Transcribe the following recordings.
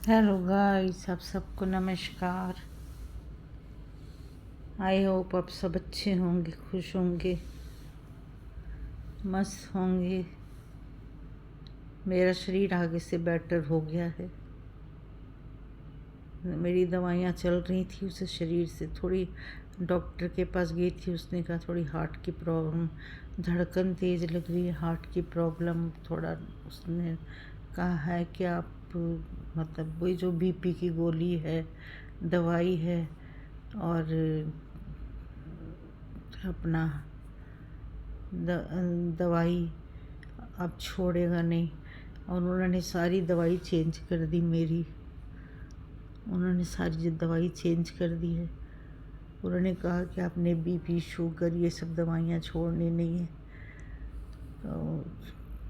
Hello guys, आप सबको नमस्कार। आई होप आप सब अच्छे होंगे, खुश होंगे, मस्त होंगे। मेरा शरीर आगे से बेटर हो गया है। मेरी दवाइयाँ चल रही थी, उसे शरीर से थोड़ी डॉक्टर के पास गई थी। उसने कहा थोड़ी हार्ट की प्रॉब्लम, धड़कन तेज़ लग रही है, हार्ट की प्रॉब्लम थोड़ा। उसने कहा है कि आप मतलब वही जो बीपी की गोली है, दवाई है, और अपना दवाई अब छोड़ेगा नहीं। और उन्होंने सारी दवाई चेंज कर दी मेरी। उन्होंने सारी दवाई चेंज कर दी है। उन्होंने कहा कि आपने बीपी, शुगर ये सब दवाइयाँ छोड़नी नहीं है। तो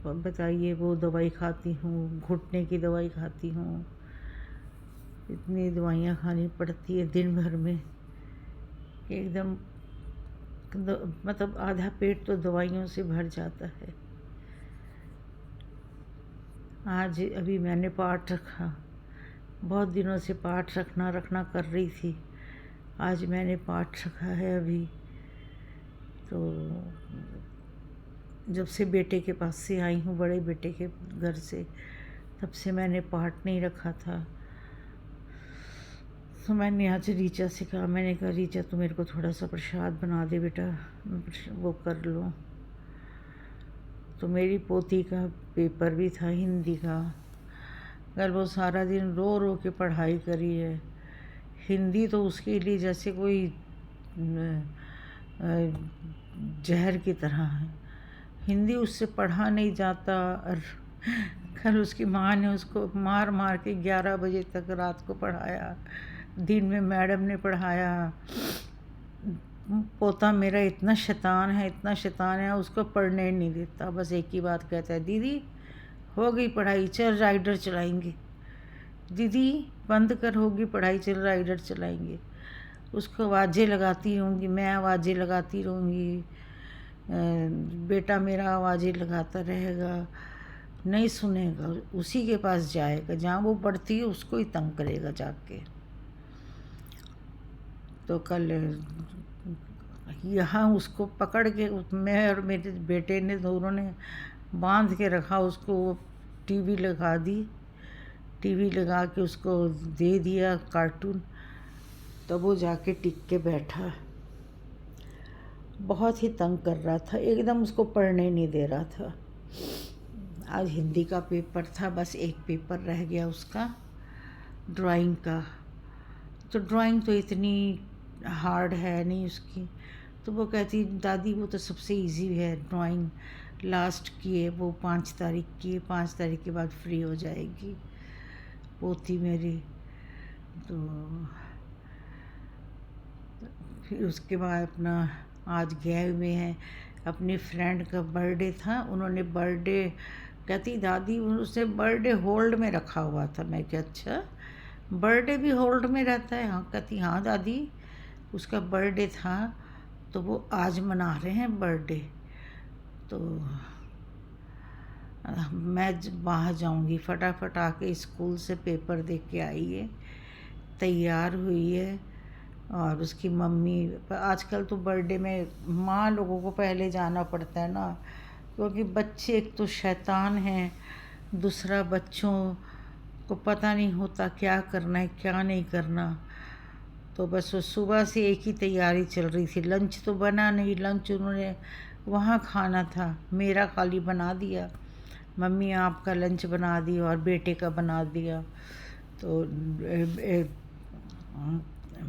अब बताइए, वो दवाई खाती हूँ, घुटने की दवाई खाती हूँ, इतनी दवाइयाँ खानी पड़ती है दिन भर में कि एकदम मतलब आधा पेट तो दवाइयों से भर जाता है। आज अभी मैंने पाठ रखा, बहुत दिनों से पाठ रखना कर रही थी। आज मैंने पाठ रखा है अभी। तो जब से बेटे के पास से आई हूँ, बड़े बेटे के घर से, तब से मैंने पाठ नहीं रखा था। तो मैंने आज रीचा से कहा, मैंने कहा रीचा तू मेरे को थोड़ा सा प्रसाद बना दे बेटा, वो कर लो। तो मेरी पोती का पेपर भी था हिंदी का। कल वो सारा दिन रो रो के पढ़ाई करी है। हिंदी तो उसके लिए जैसे कोई जहर की तरह है। हिंदी उससे पढ़ा नहीं जाता। और कल उसकी माँ ने उसको मार मार के 11 बजे तक रात को पढ़ाया। दिन में मैडम ने पढ़ाया। पोता मेरा इतना शैतान है, इतना शैतान है, उसको पढ़ने नहीं देता। बस एक ही बात कहता है, दीदी हो गई पढ़ाई, चल राइडर चलाएंगे। दीदी बंद कर, होगी पढ़ाई, चल राइडर चलाएंगे। उसको आवाज़ें लगाती रहूँगी, मैं आवाज़ें लगाती रहूँगी, बेटा मेरा आवाज़ें लगाता रहेगा, नहीं सुनेगा। उसी के पास जाएगा जहाँ वो पढ़ती है, उसको ही तंग करेगा जाके। तो कल यहाँ उसको पकड़ के मैं और मेरे बेटे ने दोनों ने बांध के रखा उसको। टीवी लगा दी, टीवी लगा के उसको दे दिया कार्टून। तब वो जाके टिक के बैठा। बहुत ही तंग कर रहा था, एकदम उसको पढ़ने नहीं दे रहा था। आज हिंदी का पेपर था, बस एक पेपर रह गया उसका, ड्राइंग का। तो ड्राइंग तो इतनी हार्ड है नहीं उसकी। तो वो कहती, दादी वो तो सबसे इजी है ड्राइंग, लास्ट की है वो, 5 तारीख की है, 5 तारीख के बाद फ्री हो जाएगी पोती मेरी। तो फिर उसके बाद अपना आज गए हुए हैं। अपनी फ्रेंड का बर्थडे था, उन्होंने बर्थडे, कहती दादी उसने बर्थडे होल्ड में रखा हुआ था। मैं क्या, अच्छा बर्थडे भी होल्ड में रहता है? हाँ। कहती हाँ दादी, उसका बर्थडे था तो वो आज मना रहे हैं बर्थडे। तो मैं वहाँ जाऊँगी, फटाफट आके स्कूल से पेपर दे के आई है, तैयार हुई है। और उसकी मम्मी, आजकल तो बर्थडे में माँ लोगों को पहले जाना पड़ता है ना, क्योंकि बच्चे एक तो शैतान हैं, दूसरा बच्चों को पता नहीं होता क्या करना है क्या नहीं करना। तो बस वो सुबह से एक ही तैयारी चल रही थी। लंच तो बना नहीं, लंच उन्होंने वहाँ खाना था, मेरा खाली बना दिया। मम्मी आपका लंच बना दी और बेटे का बना दिया। तो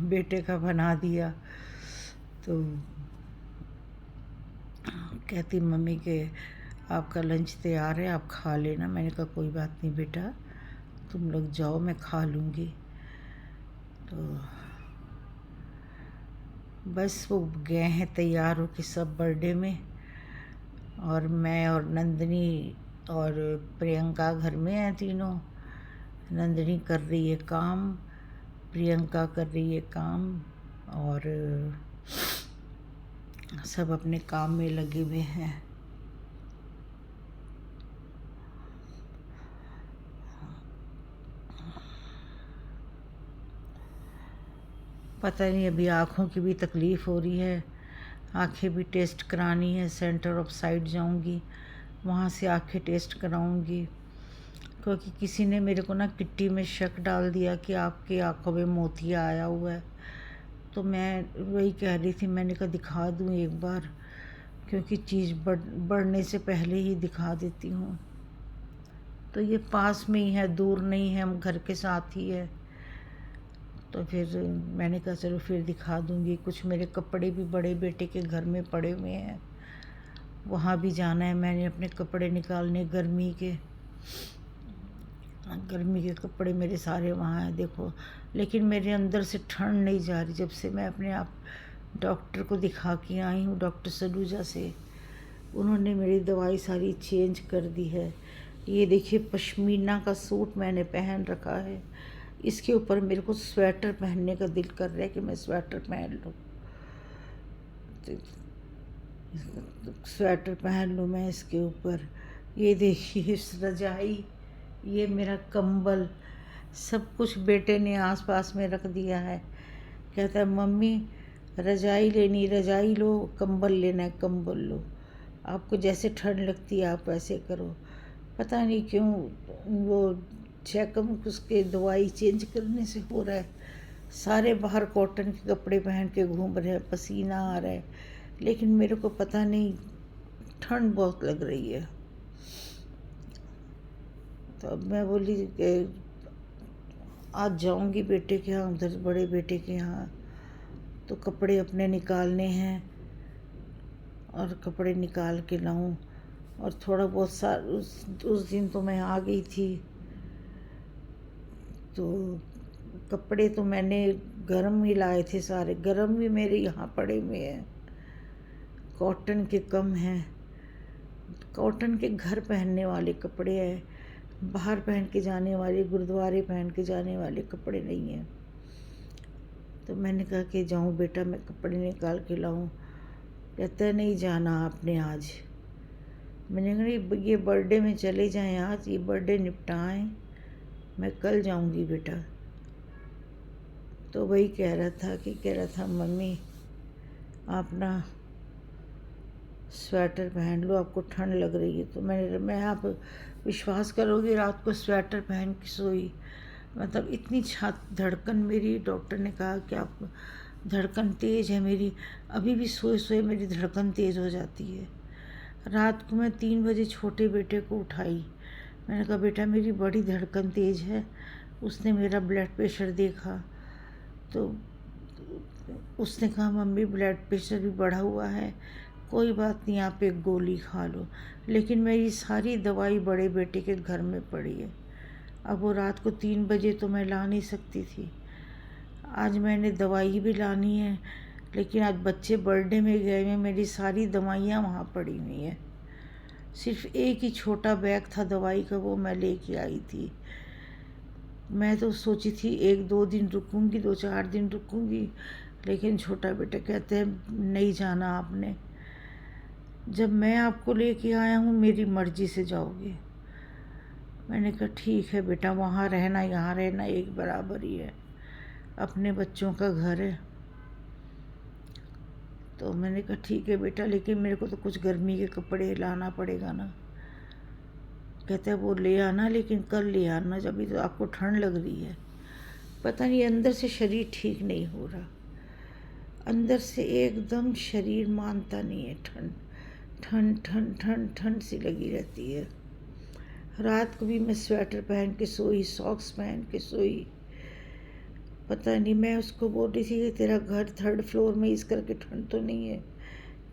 बेटे का बना दिया। तो कहती मम्मी के आपका लंच तैयार है, आप खा लेना। मैंने कहा कोई बात नहीं बेटा, तुम लोग जाओ, मैं खा लूँगी। तो बस वो गए हैं तैयार होके सब बर्थडे में। और मैं और नंदनी और प्रियंका घर में हैं तीनों। नंदनी कर रही है काम, प्रियंका कर रही है काम, और सब अपने काम में लगे हुए हैं। पता नहीं, अभी आँखों की भी तकलीफ़ हो रही है, आँखें भी टेस्ट करानी है। सेंटर ऑफ साइट जाऊंगी, वहाँ से आँखें टेस्ट कराऊंगी, क्योंकि किसी ने मेरे को ना किट्टी में शक डाल दिया कि आपकी आँखों में मोतिया आया हुआ है। तो मैं वही कह रही थी, मैंने कहा दिखा दूँ एक बार, क्योंकि चीज़ बढ़ने से पहले ही दिखा देती हूँ। तो ये पास में ही है, दूर नहीं है, हम घर के साथ ही है। तो फिर मैंने कहा चलो फिर दिखा दूँगी। कुछ मेरे कपड़े भी बड़े बेटे के घर में पड़े हुए हैं, वहाँ भी जाना है। मैंने अपने कपड़े निकालने, गर्मी के कपड़े मेरे सारे वहाँ हैं, देखो। लेकिन मेरे अंदर से ठंड नहीं जा रही जब से मैं अपने आप डॉक्टर को दिखा के आई हूँ, डॉक्टर सलूजा से। उन्होंने मेरी दवाई सारी चेंज कर दी है। ये देखिए पश्मीना का सूट मैंने पहन रखा है, इसके ऊपर मेरे को स्वेटर पहनने का दिल कर रहा है कि मैं स्वेटर पहन लूँ, स्वेटर पहन लूँ मैं इसके ऊपर। ये देखिए इस रजाई, ये मेरा कंबल, सब कुछ बेटे ने आस पास में रख दिया है। कहता है मम्मी रजाई लेनी रजाई लो, कंबल लेना है कंबल लो, आपको जैसे ठंड लगती है आप वैसे करो। पता नहीं क्यों वो चेकअप उसके दवाई चेंज करने से हो रहा है। सारे बाहर कॉटन के कपड़े पहन के घूम रहे हैं, पसीना आ रहा है, लेकिन मेरे को पता नहीं ठंड बहुत लग रही है। तो अब मैं बोली कि आज जाऊंगी बेटे के यहाँ, उधर बड़े बेटे के यहाँ, तो कपड़े अपने निकालने हैं और कपड़े निकाल के लाऊं। और थोड़ा बहुत उस दिन तो मैं आ गई थी, तो कपड़े तो मैंने गरम ही लाए थे, सारे गरम भी मेरे यहाँ पड़े हुए हैं, कॉटन के कम हैं। कॉटन के घर पहनने वाले कपड़े हैं, बाहर पहन के जाने वाले, गुरुद्वारे पहन के जाने वाले कपड़े नहीं हैं। तो मैंने कहा कि जाऊँ बेटा, मैं कपड़े निकाल के लाऊं। कहता है नहीं जाना आपने आज। मैंने कहा ये बर्थडे में चले जाएं, आज ये बर्थडे निपटाएं, मैं कल जाऊंगी बेटा। तो वही कह रहा था मम्मी आप ना स्वेटर पहन लो, आपको ठंड लग रही है। तो मैं आप विश्वास करोगे, रात को स्वेटर पहन के सोई। मतलब इतनी धड़कन मेरी, डॉक्टर ने कहा कि आप धड़कन तेज़ है मेरी, अभी भी सोए सोए मेरी धड़कन तेज़ हो जाती है। रात को मैं 3 बजे छोटे बेटे को उठाई, मैंने कहा बेटा मेरी बड़ी धड़कन तेज़ है। उसने मेरा ब्लड प्रेशर देखा, तो उसने कहा मम्मी ब्लड प्रेशर भी बढ़ा हुआ है, कोई बात नहीं आप एक गोली खा लो। लेकिन मेरी सारी दवाई बड़े बेटे के घर में पड़ी है। अब वो रात को 3 बजे तो मैं ला नहीं सकती थी। आज मैंने दवाई भी लानी है, लेकिन आज बच्चे बर्थडे में गए हैं, मेरी सारी दवाइयाँ वहाँ पड़ी हुई हैं। सिर्फ एक ही छोटा बैग था दवाई का, वो मैं लेके आई थी। मैं तो सोची थी 1-2 दिन रुकूंगी, 2-4 दिन रुकूंगी, लेकिन छोटा बेटा कहते हैं नहीं जाना आपने, जब मैं आपको लेके आया हूँ मेरी मर्ज़ी से जाओगे। मैंने कहा ठीक है बेटा, वहाँ रहना यहाँ रहना एक बराबर ही है, अपने बच्चों का घर है। तो मैंने कहा ठीक है बेटा, लेकिन मेरे को तो कुछ गर्मी के कपड़े लाना पड़ेगा ना। कहते हैं वो ले आना, लेकिन कल ले आना, जब भी तो आपको ठंड लग रही है। पता नहीं अंदर से शरीर ठीक नहीं हो रहा, अंदर से एकदम शरीर मानता नहीं है, ठंड ठंड ठंड ठंड ठंड सी लगी रहती है। रात को भी मैं स्वेटर पहन के सोई, सॉक्स पहन के सोई। पता नहीं, मैं उसको बोल रही थी कि तेरा घर 3rd फ्लोर में, इस करके ठंड तो नहीं है।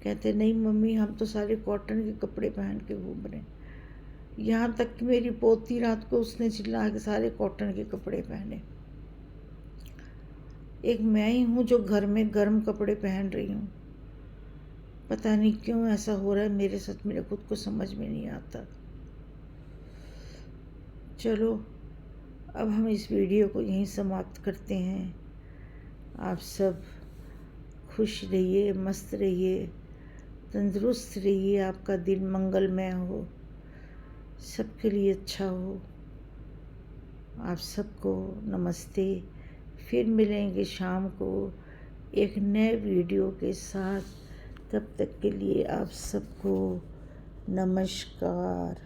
कहते नहीं मम्मी हम तो सारे कॉटन के कपड़े पहन के घूम रहे हैं। यहाँ तक कि मेरी पोती रात को उसने चिल्ला के सारे कॉटन के कपड़े पहने। एक मैं ही हूँ जो घर में गर्म कपड़े पहन रही हूँ। पता नहीं क्यों ऐसा हो रहा है मेरे साथ, मेरे खुद को समझ में नहीं आता। चलो अब हम इस वीडियो को यहीं समाप्त करते हैं। आप सब खुश रहिए, मस्त रहिए, तंदुरुस्त रहिए, आपका दिन मंगलमय हो, सबके लिए अच्छा हो। आप सबको नमस्ते, फिर मिलेंगे शाम को एक नए वीडियो के साथ। तब तक के लिए आप सबको नमस्कार।